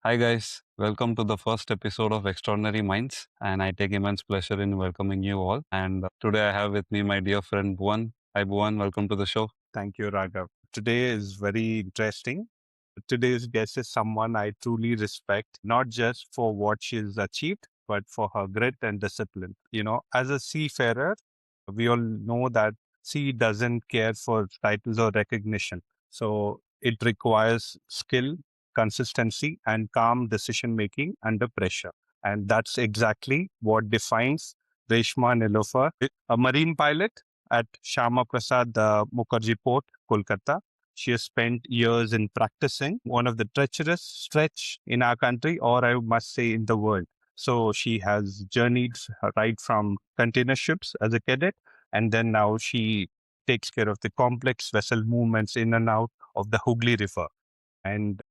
Hi, guys. Welcome to the first episode of Extraordinary Minds. And I take immense pleasure in welcoming you all. And today I have with me my dear friend Bhuvan. Hi, Bhuvan. Welcome to the show. Thank you, Raghav. Today is very interesting. Today's guest is someone I truly respect, not just for what she's achieved, but for her grit and discipline. As a seafarer, we all know that sea doesn't care for titles or recognition. So it requires skill, consistency, and calm decision making under pressure. And that's exactly what defines Reshma Nilofer, a marine pilot at Shyamaprasad Mukherjee Port, Kolkata. She has spent years in practicing one of the treacherous stretch in our country, or I must say in the world. So she has journeyed right from container ships as a cadet, and then now she takes care of the complex vessel movements in and out of the Hooghly River. And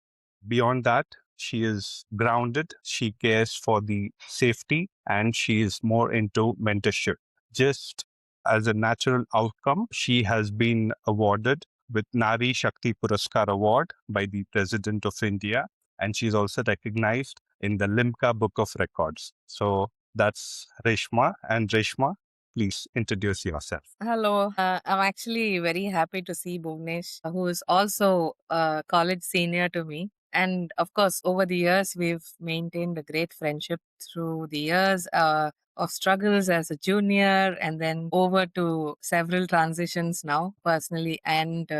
beyond that, she is grounded. She cares for the safety and she is more into mentorship. Just as a natural outcome, she has been awarded with Nari Shakti Puraskar Award by the President of India. And she's also recognized in the Limca Book of Records. So that's Reshma. And Reshma, please introduce yourself. Hello. I'm actually very happy to see Bhuvnesh, who is also a college senior to me. And of course, over the years, we've maintained a great friendship through the years of struggles as a junior and then over to several transitions now, personally and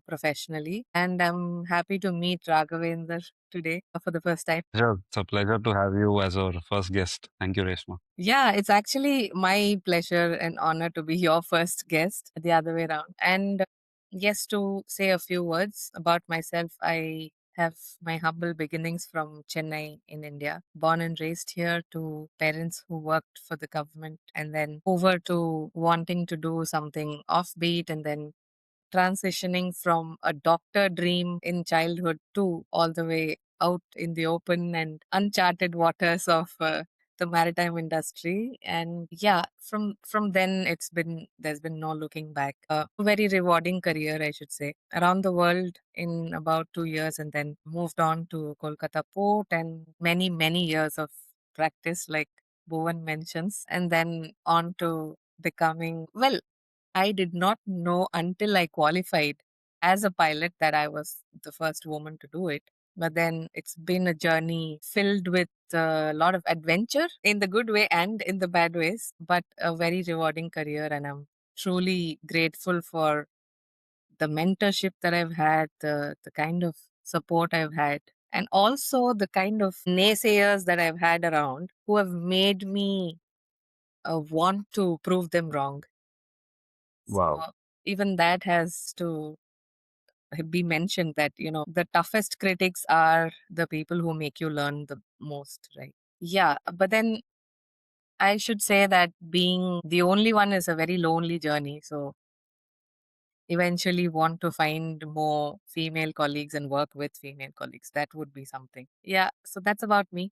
professionally. And I'm happy to meet Raghavendra today for the first time. Sure. It's a pleasure to have you as our first guest. Thank you, Reshma. Yeah, it's actually my pleasure and honor to be your first guest, the other way around. And yes, to say a few words about myself, I have my humble beginnings from Chennai in India, born and raised here to parents who worked for the government, and then over to wanting to do something offbeat, and then transitioning from a doctor dream in childhood to all the way out in the open and uncharted waters of the maritime industry. And yeah, from then there's been no looking back. A very rewarding career, I should say, around the world in about 2 years, and then moved on to Kolkata port and many years of practice, like Bhuvan mentions, and then on to becoming, well, I did not know until I qualified as a pilot that I was the first woman to do it. But then it's been a journey filled with a lot of adventure in the good way and in the bad ways, but a very rewarding career. And I'm truly grateful for the mentorship that I've had, the kind of support I've had, and also the kind of naysayers that I've had around who have made me want to prove them wrong. Wow. So even that has to be mentioned that, the toughest critics are the people who make you learn the most, right? Yeah. But then I should say that being the only one is a very lonely journey. So eventually want to find more female colleagues and work with female colleagues. That would be something. Yeah. So that's about me.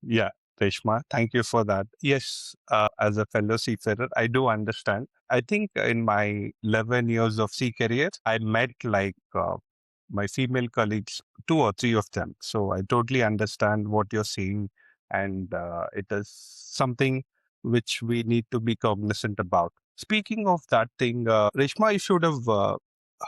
Yeah, Reshma, thank you for that. Yes, as a fellow seafarer, I do understand. I think in my 11 years of sea career, I met my female colleagues, two or three of them. So I totally understand what you're saying. And it is something which we need to be cognizant about. Speaking of that thing, Reshma, you should have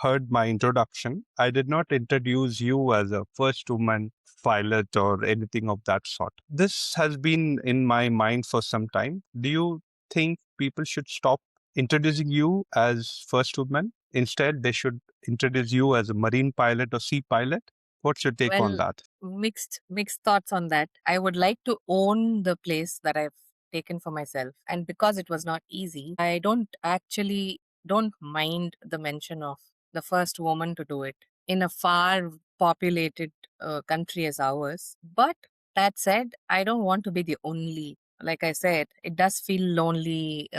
heard my introduction. I did not introduce you as a first woman pilot or anything of that sort. This has been in my mind for some time. Do you think people should stop introducing you as first woman? Instead, they should introduce you as a marine pilot or sea pilot? What's your take on Well, that? mixed thoughts on that. I would like to own the place that I've taken for myself, and because it was not easy, I don't mind the mention of the first woman to do it in a far populated country as ours. But that said, I don't want to be the only. Like I said, it does feel lonely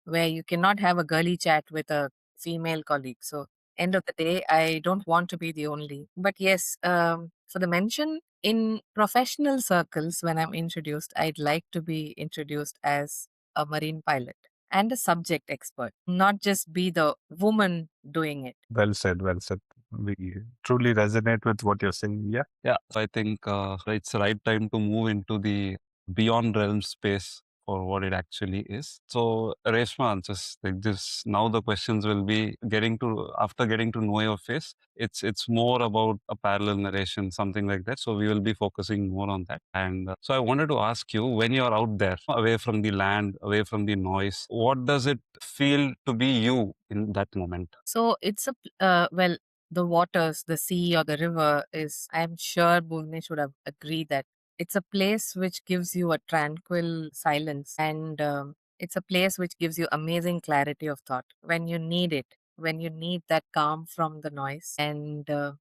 where you cannot have a girly chat with a female colleague. So end of the day, I don't want to be the only. But yes, for the mention in professional circles, when I'm introduced, I'd like to be introduced as a marine pilot and a subject expert, not just be the woman doing it. Well said, well said. We truly resonate with what you're saying. Yeah. Yeah, so I think it's the right time to move into the beyond realm space for what it actually is. So, Reshma, just like this, now the questions will be getting to after getting to know your face. It's more about a parallel narration, something like that. So we will be focusing more on that. And so I wanted to ask you, when you're out there, away from the land, away from the noise, what does it feel to be you in that moment? So it's well, the waters, the sea or the river is, I'm sure Bhuvnesh would have agreed that it's a place which gives you a tranquil silence, and it's a place which gives you amazing clarity of thought when you need it, when you need that calm from the noise. And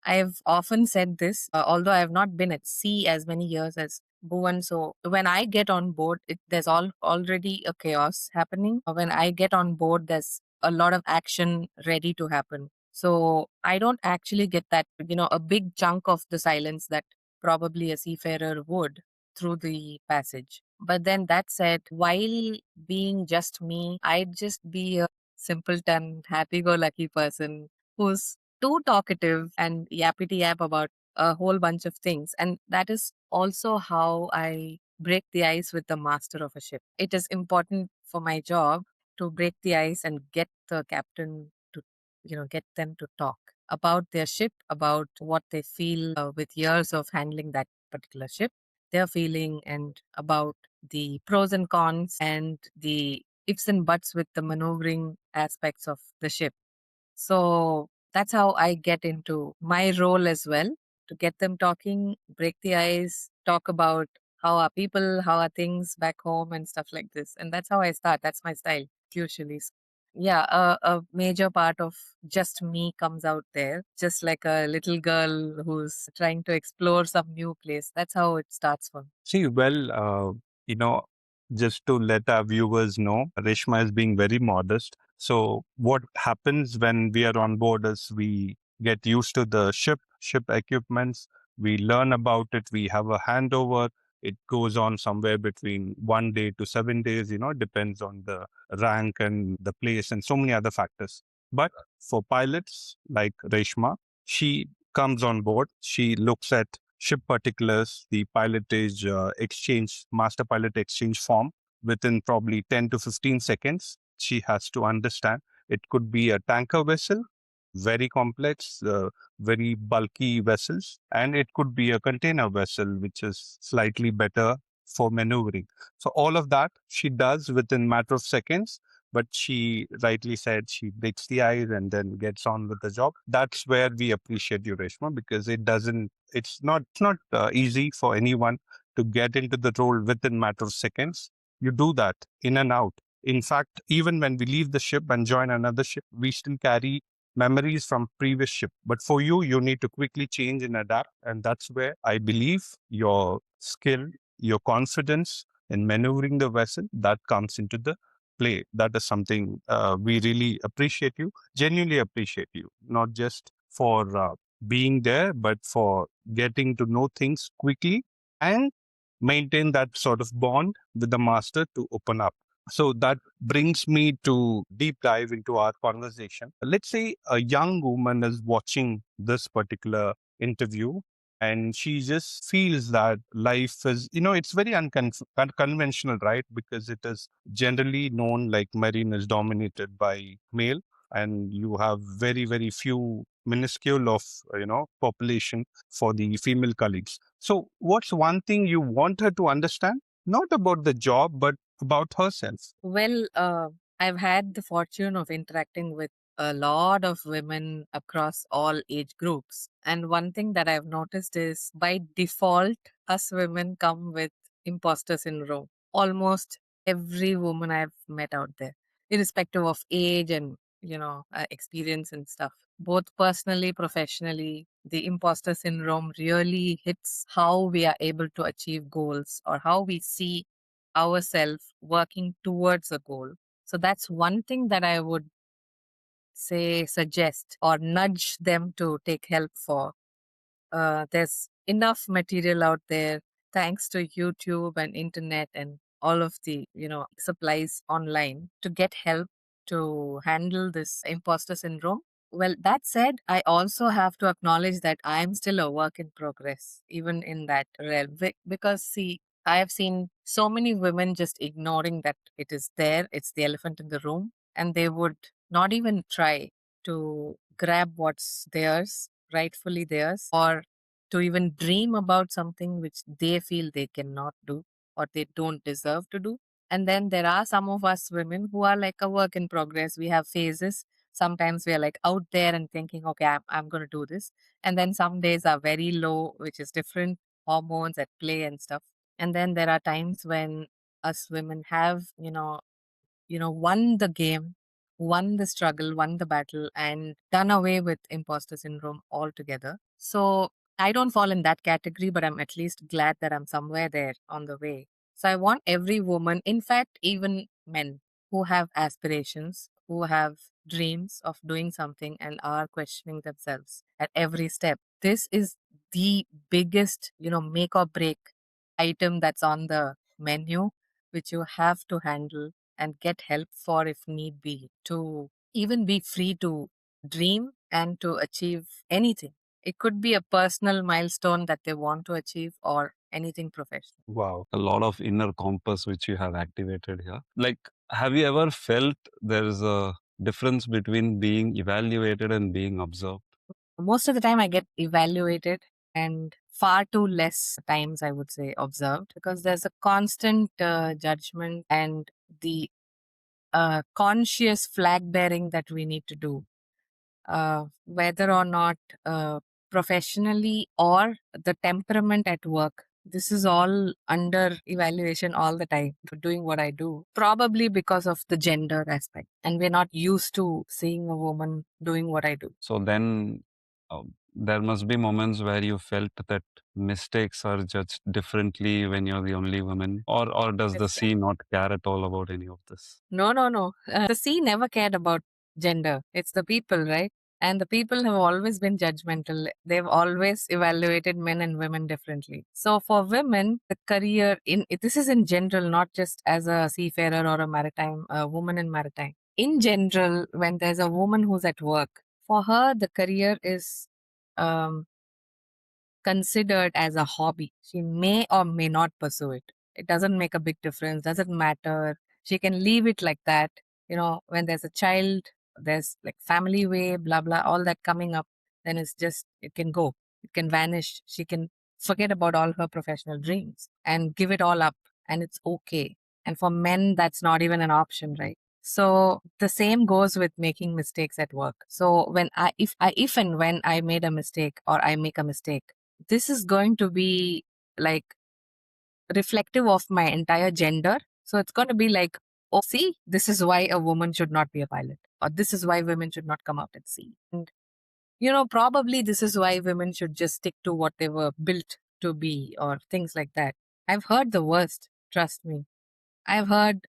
I've often said this, although I have not been at sea as many years as Bhuvan. So when I get on board, there's already a chaos happening. When I get on board, there's a lot of action ready to happen. So I don't actually get that, a big chunk of the silence that probably a seafarer would through the passage. But then that said, while being just me, I'd just be a simpleton, happy go lucky person who's too talkative and yappity yap about a whole bunch of things. And that is also how I break the ice with the master of a ship. It is important for my job to break the ice and get the captain to, get them to talk about their ship, about what they feel with years of handling that particular ship, their feeling, and about the pros and cons and the ifs and buts with the maneuvering aspects of the ship. So that's how I get into my role as well, to get them talking, break the ice, talk about how are people, how are things back home, and stuff like this. And that's how I start. That's my style, usually. So, yeah, a major part of just me comes out there, just like a little girl who's trying to explore some new place. That's how it starts for me. See, well, you know, just to let our viewers know, Reshma is being very modest. So, what happens when we are on board is we get used to the ship equipments, we learn about it, we have a handover. It goes on somewhere between 1 day to 7 days, depends on the rank and the place and so many other factors. But for pilots like Reshma, she comes on board, she looks at ship particulars, the pilotage exchange, master pilot exchange form within probably 10 to 15 seconds. She has to understand it could be a tanker vessel, very complex, very bulky vessels, and it could be a container vessel, which is slightly better for maneuvering. So all of that she does within matter of seconds, but she rightly said she breaks the ice and then gets on with the job. That's where we appreciate you, Reshma, because it's not easy for anyone to get into the role within matter of seconds. You do that in and out. In fact, even when we leave the ship and join another ship, we still carry memories from previous ship. But for you, you need to quickly change and adapt. And that's where I believe your skill, your confidence in maneuvering the vessel, that comes into the play. That is something we really appreciate you, genuinely appreciate you, not just for being there, but for getting to know things quickly and maintain that sort of bond with the master to open up. So that brings me to deep dive into our conversation. Let's say a young woman is watching this particular interview and she just feels that life is, it's very unconventional, right? Because it is generally known like marine is dominated by male, and you have very, very few minuscule of, population for the female colleagues. So what's one thing you want her to understand? Not about the job, but about herself. Well, I've had the fortune of interacting with a lot of women across all age groups. And one thing that I've noticed is by default, us women come with imposter syndrome. Almost every woman I've met out there, irrespective of age and, experience and stuff. Both personally, professionally, the imposter syndrome really hits how we are able to achieve goals or how we see ourselves working towards a goal. So that's one thing that I would say suggest or nudge them to take help for. There's enough material out there thanks to YouTube and internet and all of the supplies online to get help to handle this imposter syndrome. Well, that said, I also have to acknowledge that I'm still a work in progress, even in that realm. Because, see, I have seen so many women just ignoring that it is there, it's the elephant in the room, and they would not even try to grab what's theirs, rightfully theirs, or to even dream about something which they feel they cannot do or they don't deserve to do. And then there are some of us women who are like a work in progress. We have phases. Sometimes we are like out there and thinking, okay, I'm going to do this. And then some days are very low, which is different hormones at play and stuff. And then there are times when us women have, won the game, won the struggle, won the battle, and done away with imposter syndrome altogether. So I don't fall in that category, but I'm at least glad that I'm somewhere there on the way. So I want every woman, in fact, even men who have aspirations, who have dreams of doing something and are questioning themselves at every step. This is the biggest, make or break item that's on the menu, which you have to handle and get help for if need be, to even be free to dream and to achieve anything. It could be a personal milestone that they want to achieve or anything professional. Wow. A lot of inner compass which you have activated here. Like, have you ever felt there's a difference between being evaluated and being observed? Most of the time, I get evaluated, and far too less times, I would say, observed, because there's a constant judgment and the conscious flag bearing that we need to do, whether or not professionally or the temperament at work. This is all under evaluation all the time for doing what I do, probably because of the gender aspect. And we're not used to seeing a woman doing what I do. So then there must be moments where you felt that mistakes are judged differently when you're the only woman, or does the Yes. sea not care at all about any of this? No, no, no. The sea never cared about gender. It's the people, right? And the people have always been judgmental. They've always evaluated men and women differently. So for women, the career this is in general, not just as a seafarer or a maritime woman in maritime. In general, when there's a woman who's at work, for her the career is um, considered as a hobby. She may or may not pursue it. It doesn't make a big difference, doesn't matter. She can leave it like that. When there's a child, there's like family way, blah, blah, all that coming up, then it's just, it can go, it can vanish. She can forget about all her professional dreams and give it all up, and it's okay. And for men, that's not even an option, right? So the same goes with making mistakes at work. So if and when I made a mistake or I make a mistake, this is going to be like reflective of my entire gender. So it's going to be like, oh, see, this is why a woman should not be a pilot, or this is why women should not come out at sea. And, probably this is why women should just stick to what they were built to be, or things like that. I've heard the worst, trust me. I've heard,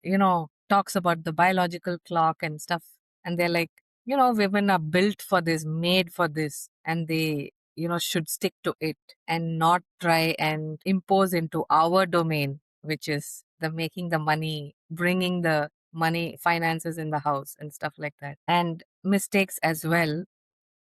talks about the biological clock and stuff. And they're like, women are built for this, made for this, and they, should stick to it and not try and impose into our domain, which is the making the money, bringing the money, finances in the house and stuff like that. And mistakes as well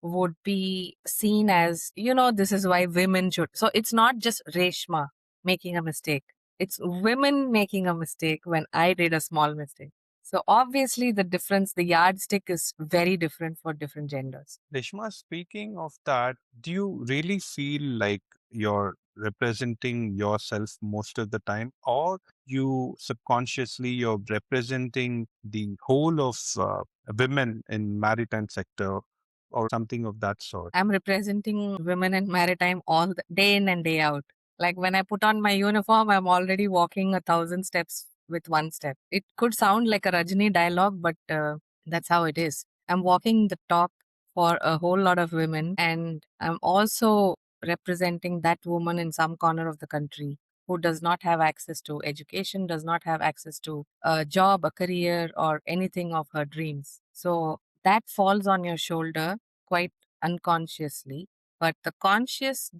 would be seen as, this is why women should. So it's not just Reshma making a mistake. It's women making a mistake when I did a small mistake. So obviously the difference, the yardstick is very different for different genders. Reshma, speaking of that, do you really feel like you're representing yourself most of the time, or you subconsciously you're representing the whole of women in maritime sector or something of that sort? I'm representing women in maritime all the day in and day out. Like when I put on my uniform, I'm already walking 1,000 steps with one step. It could sound like a Rajini dialogue, but that's how it is. I'm walking the talk for a whole lot of women, and I'm also representing that woman in some corner of the country who does not have access to education, does not have access to a job, a career, or anything of her dreams. So that falls on your shoulder quite unconsciously. But the conscious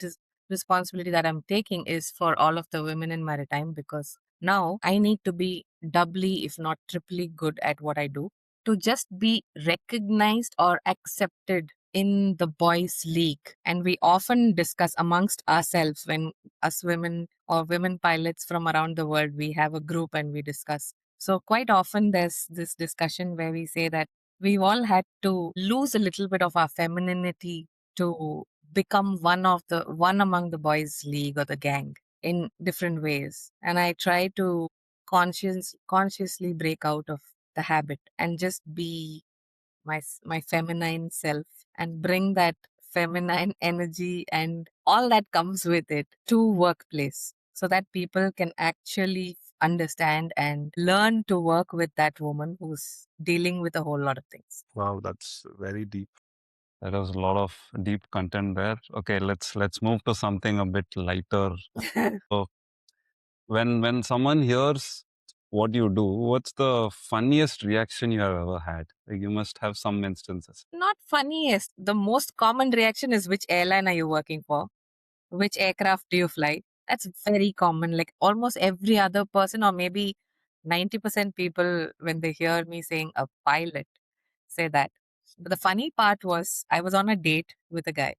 responsibility that I'm taking is for all of the women in maritime, because now I need to be doubly, if not triply, good at what I do. to just be recognized or accepted in the boys' league. And we often discuss amongst ourselves when us women or women pilots from around the world, we have a group and we discuss. So, quite often, there's this discussion where we say that we've all had to lose a little bit of our femininity to become one among the boys' league or the gang in different ways. And I try to consciously break out of the habit and just be my feminine self and bring that feminine energy and all that comes with it to workplace so that people can actually understand and learn to work with that woman who's dealing with a whole lot of things. Wow, that's very deep. There was a lot of deep content there. Okay, let's move to something a bit lighter. So when someone hears what you do, what's the funniest reaction you have ever had? Like you must have some instances. Not funniest. The most common reaction is, which airline are you working for? Which aircraft do you fly? That's very common. Like almost every other person, or maybe 90% people, when they hear me saying a pilot, say that. But the funny part was, I was on a date with a guy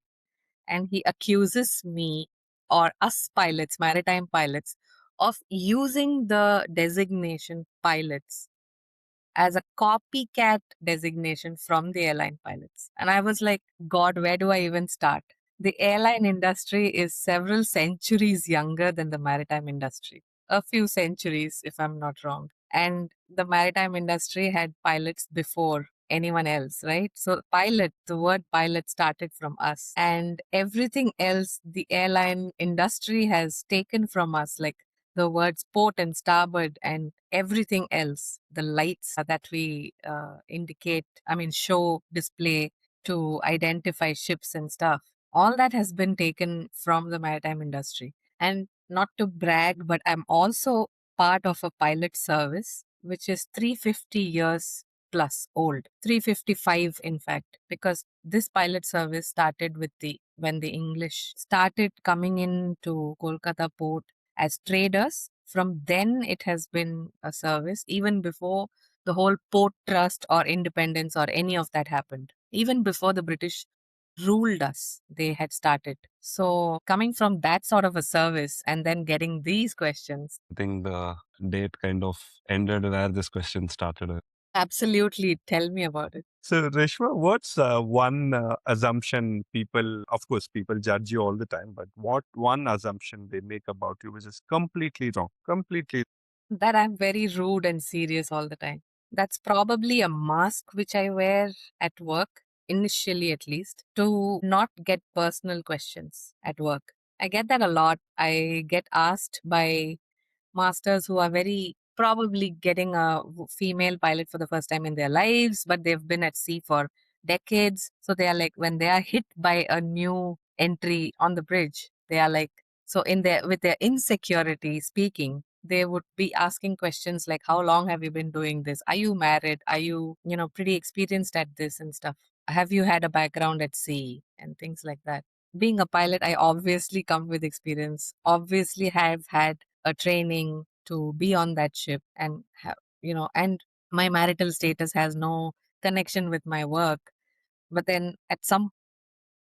and he accuses me or us pilots, maritime pilots, of using the designation pilots as a copycat designation from the airline pilots. And I was like, God, where do I even start? The airline industry is several centuries younger than the maritime industry. A few centuries, if I'm not wrong. And the maritime industry had pilots before anyone else, right? So, pilot, the word pilot started from us. And everything else the airline industry has taken from us, like the words port and starboard and everything else, the lights that we indicate, I mean, show, display to identify ships and stuff, all that has been taken from the maritime industry. And not to brag, but I'm also part of a pilot service, which is 350 years plus old, 355 in fact, because this pilot service started with when the English started coming into Kolkata port as traders. From then, it has been a service, even before the whole port trust or independence or any of that happened. Even before the British ruled us, they had started. So, coming from that sort of a service and then getting these questions. I think the date kind of ended where this question started. Absolutely. Tell me about it. So, Reshma, what's one assumption people, of course, people judge you all the time, but what one assumption they make about you which is completely wrong? Completely. That I'm very rude and serious all the time. That's probably a mask which I wear at work, initially at least, to not get personal questions at work. I get that a lot. I get asked by masters who are very probably getting a female pilot for the first time in their lives, but they've been at sea for decades. So they are like, when they are hit by a new entry on the bridge, they are like, so in their with their insecurity speaking, they would be asking questions like, how long have you been doing this? Are you married? Are you, pretty experienced at this and stuff? Have you had a background at sea and things like that? Being a pilot, I obviously come with experience, obviously have had a training to be on that ship and have, and my marital status has no connection with my work. But then at some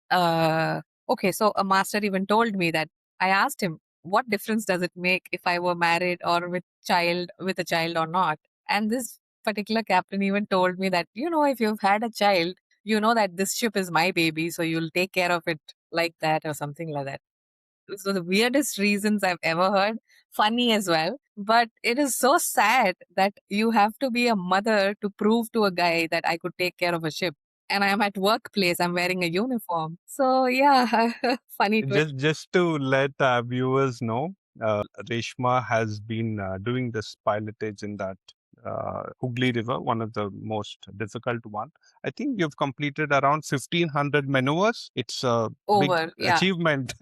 uh, okay, so a master even told me that, I asked him, what difference does it make if I were married or with a child or not? And this particular captain even told me that, if you've had a child, you know that this ship is my baby, so you'll take care of it like that or something like that. So the weirdest reasons I've ever heard, funny as well. But it is so sad that you have to be a mother to prove to a guy that I could take care of a ship. And I'm at workplace, I'm wearing a uniform. So yeah, funny twist. Just to let viewers know, Reshma has been doing this pilotage in that Hooghly River, one of the most difficult one. I think you've completed around 1,500 maneuvers. It's a big Over, yeah. achievement.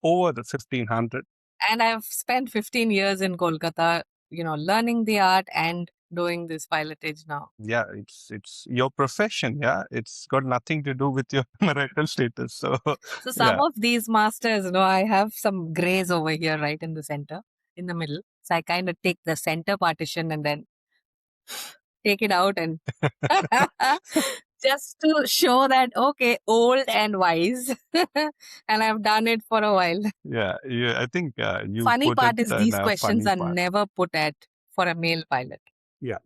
Over the 1,500. And I've spent 15 years in Kolkata, learning the art and doing this pilotage now. Yeah, it's your profession. Yeah, it's got nothing to do with your marital status. So So some yeah, of these masters, I have some grays over here, right in the center, in the middle. So I kind of take the center partition and then take it out and just to show that, okay, old and wise. And I've done it for a while. Yeah, I think you Funny put it part is in these a questions funny are part. never put at for a male pilot. Yeah.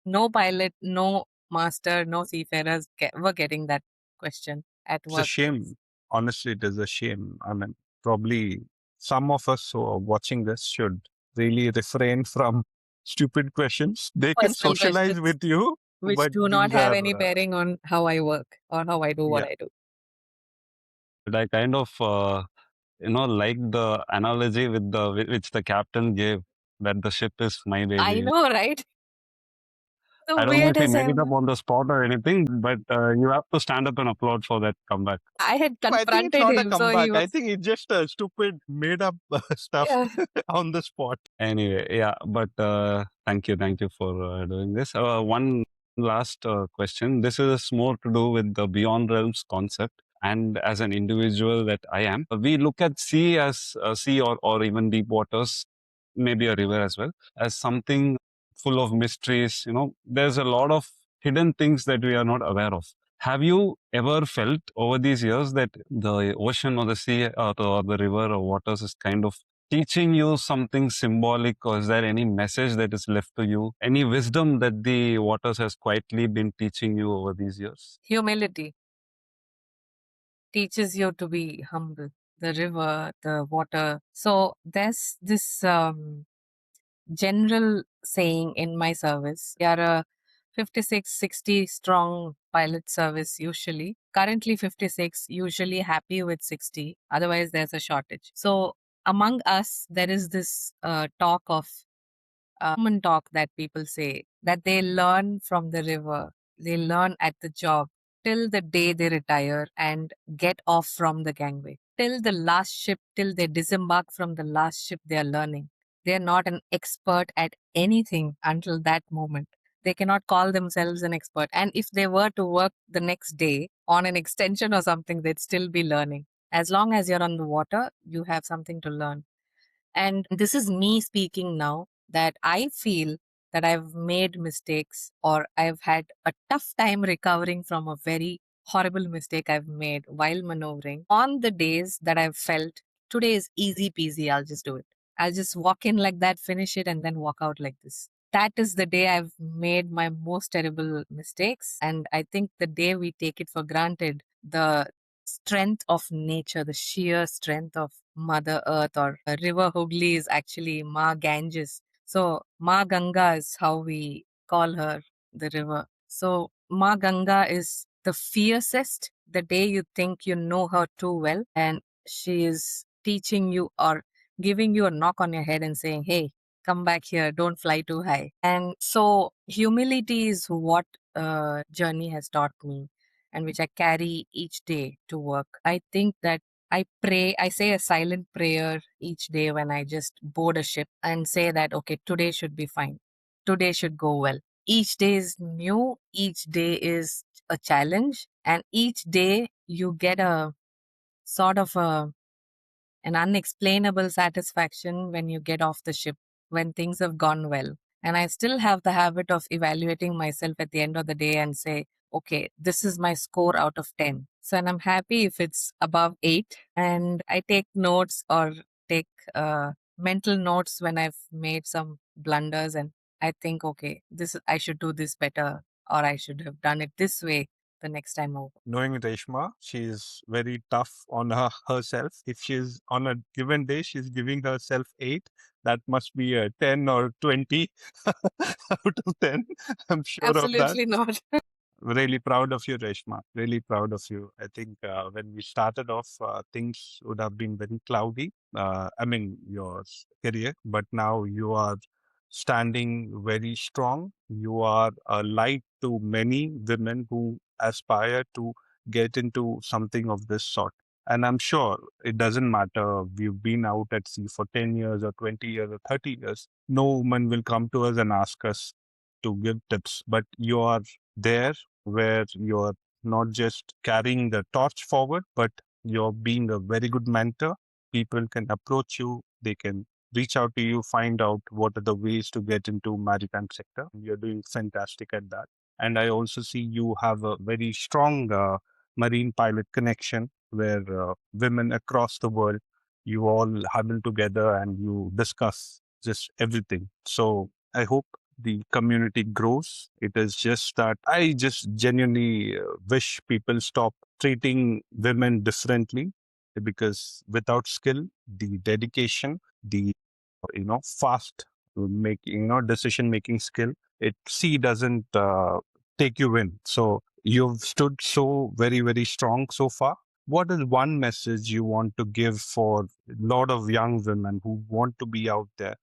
No pilot, no master, no seafarers were getting that question at It's a workplace. shame. Honestly, it is a shame. I mean, probably some of us who are watching this should really refrain from stupid questions. They can Personal socialize questions with you, which but do not these have are, any bearing on how I work or how I do what yeah. I do. But I kind of, like the analogy which the captain gave, that the ship is my I baby. know, right? The I don't know if he weirdest made it up ever. on the spot or anything, but you have to stand up and applaud for that comeback. I had I think it's confronted not a him, so he comeback. I was, think it's just a stupid, made up stuff yeah. on the spot. Anyway, yeah, but thank you for doing this. One last question. This is more to do with the beyond realms concept. And as an individual that I am, we look at sea as sea or even deep waters, maybe a river as well, as something full of mysteries. There's a lot of hidden things that we are not aware of. Have you ever felt over these years that the ocean or the sea or the river or waters is kind of teaching you something symbolic, or is there any message that is left to you? Any wisdom that the waters has quietly been teaching you over these years? Humility teaches you to be humble. The river, the water. So there's this general saying in my service. We are a 56, 60 strong pilot service usually. Currently 56, usually happy with 60. Otherwise, there's a shortage. So among us, there is this talk of common talk that people say that they learn from the river, they learn at the job till the day they retire and get off from the gangway. Till the last ship, till they disembark from the last ship, they are learning. They are not an expert at anything until that moment. They cannot call themselves an expert. And if they were to work the next day on an extension or something, they'd still be learning. As long as you're on the water, you have something to learn. And this is me speaking now that I feel that I've made mistakes or I've had a tough time recovering from a very horrible mistake I've made while maneuvering. On the days that I've felt today is easy peasy, I'll just do it. I'll just walk in like that, finish it, and then walk out like this. That is the day I've made my most terrible mistakes. And I think the day we take it for granted, the strength of nature, the sheer strength of Mother Earth, or River Hooghly is actually Ma Ganges. So Ma Ganga is how we call her, the river. So Ma Ganga is the fiercest the day you think you know her too well, and she is teaching you or giving you a knock on your head and saying, hey, come back here, don't fly too high. And so humility is what journey has taught me and which I carry each day to work. I think that I pray, I say a silent prayer each day when I just board a ship and say that, okay, today should be fine. Today should go well. Each day is new, each day is a challenge, and each day you get a sort of an unexplainable satisfaction when you get off the ship, when things have gone well. And I still have the habit of evaluating myself at the end of the day and say, okay, this is my score out of 10. So, and I'm happy if it's above 8. And I take notes or take mental notes when I've made some blunders. And I think, okay, I should do this better, or I should have done it this way the next time over. Knowing Reshma, she's very tough on herself. If she's on a given day, she's giving herself 8. That must be a 10 or 20 out of 10. I'm sure of that. Absolutely not. Really proud of you, Reshma. Really proud of you. I think when we started off, things would have been very cloudy. I mean, your career, but now you are standing very strong. You are a light to many women who aspire to get into something of this sort. And I'm sure it doesn't matter. We've been out at sea for 10 years or 20 years or 30 years. No woman will come to us and ask us to give tips, but you are there where you're not just carrying the torch forward, but you're being a very good mentor. People can approach you, they can reach out to you, find out what are the ways to get into maritime sector. You're doing fantastic at that. And I also see you have a very strong marine pilot connection where women across the world, you all huddle together and you discuss just everything. So I hope the community grows. It is just that I just genuinely wish people stop treating women differently, because without skill, the dedication, the fast making, decision making skill, it doesn't take you in. So you've stood so very, very strong so far. What is one message you want to give for a lot of young women who want to be out there?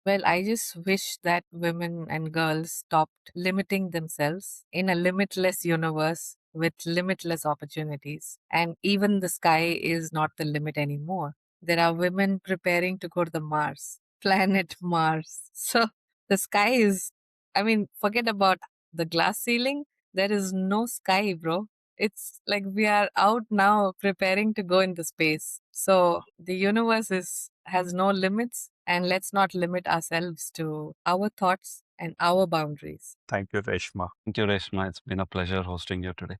Well, I just wish that women and girls stopped limiting themselves in a limitless universe with limitless opportunities. And even the sky is not the limit anymore. There are women preparing to go to the Mars, planet Mars. So the sky is, I mean, forget about the glass ceiling. There is no sky, bro. It's like we are out now preparing to go into space. So the universe is has no limits, and let's not limit ourselves to our thoughts and our boundaries. Thank you, Reshma. Thank you, Reshma. It's been a pleasure hosting you today.